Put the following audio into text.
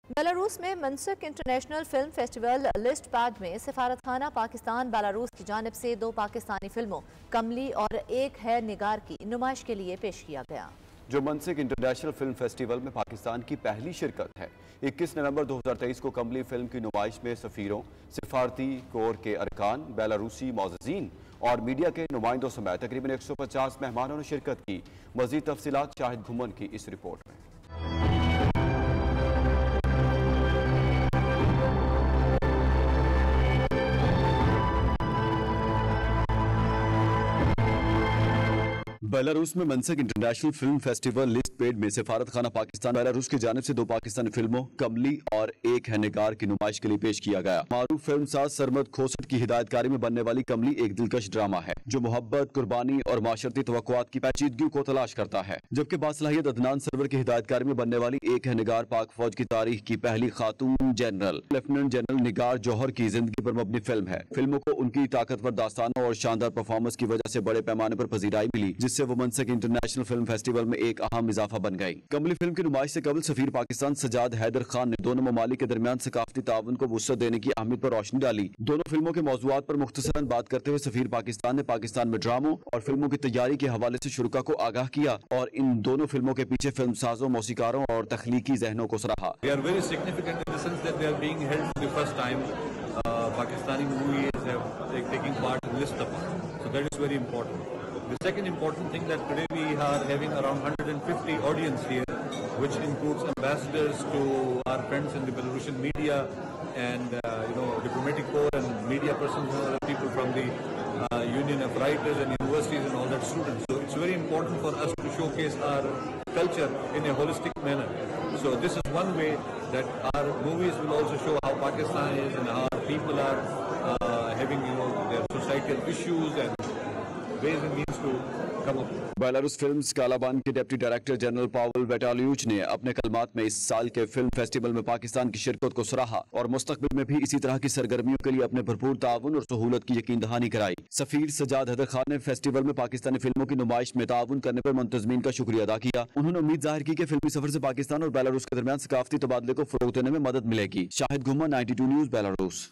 Belarus में Minsk international film festival Listapad में सफारतखाना पाकिस्तान बेलारूस की जानिब से 2 पाकिस्तानी फिल्मों कमली और एक है निगार की नुमाइश के लिए पेश किया गया। जो मनसक इंटरनेशनल फिल्म फेस्टिवल में पाकिस्तान की पहली शिरकत है। 21 नवंबर 2023 को कमली फिल्म की नुमाइश में सफीरों, सिफारती कोर के अरकान, बेलारूसी मोअज़्ज़िज़ीन और मीडिया के नुमाइंदों समेत तकरीबन 150 मेहमानों ने शिरकत की। मज़ीद तफसीलात शाहिद घुमन की इस रिपोर्ट में। बेलारूस में Minsk international film festival Listapad में सफारत खाना पाकिस्तान बेलारूस की जानिब से 2 पाकिस्तानी फिल्मों कमली और एक है निगार की नुमाइश के लिए पेश किया गया। मारूफ फिल्म साज सरमद खोसट की हिदायतकारी में बनने वाली कमली एक दिलकश ड्रामा है जो मोहब्बत, कुर्बानी और माशरती तवक्कुआत की पेचीदगी को तलाश करता है, जबकि बासलाहियत अदनान सरवर की हिदायतकारी में बनने वाली एक है निगार पाक फौज की तारीख की पहली खातून जनरल लेफ्टिनेंट जनरल निगार जौहर की जिंदगी पर मबनी फिल्म है। फिल्मों को उनकी ताकतवर दास्तानों और शानदार परफॉर्मेंस की वजह से बड़े पैमाने पर पजीराई मिली, जिससे वो मनसक इंटरनेशनल फिल्म फेस्टिवल में एक अहम इजाफा बन गई। कमली फिल्म की नुमाइश से कबल सफीर पाकिस्तान सजाद हैदर खान ने दोनों ममालिक के दरमियान सकाफती ताउन को वुसअत देने की अहमियत पर रोशनी डाली। दोनों फिल्मों के मौज़ूआत पर मुख्तसरन बात करते हुए सफीर पाकिस्तान ने पाकिस्तान में ड्रामों और फिल्मों की तैयारी के हवाले से शुरुका को आगाह किया और इन दोनों फिल्मों के पीछे फिल्म साजों, मौसीकारों और तख्लीकी जहनों को सराहा। Pakistani movies have taking part in this stuff, so that is very important. The second important thing that today we are having around 150 audience here, which includes ambassadors to our friends in the Belarusian media and diplomatic corps and media persons and other people from the Union of Writers and universities and all that students. So it's very important for us to showcase our culture in a holistic manner. So this is one way that our movies will also show how Pakistan is and how our people are having their societal issues and ways and means to come up. Belarus films कालाबान के deputy director general पावल वेटालियूच ने अपने कलमात में इस साल के film festival में पाकिस्तान की शिरकत को सराहा और मुस्तकबिल में भी इसी तरह की सरगर्मियों के लिए अपने भरपूर ताउन और सहूलत की यकीन दहानी कराई। सफीर सजाद हैदर खान ने फेस्टिवल में पाकिस्तानी फिल्मों की नुमाइश में ताउन करने पर मुंतजमीन का शुक्रिया अदा किया। उन्होंने उम्मीद जाहिर की कि फिल्मी सफर से पाकिस्तान और बेलारूस के दरमियान सकाफती तबादले को फरोग देने में मदद मिलेगी। शाहिद घुमन, 92 न्यूज़, बेलारूस।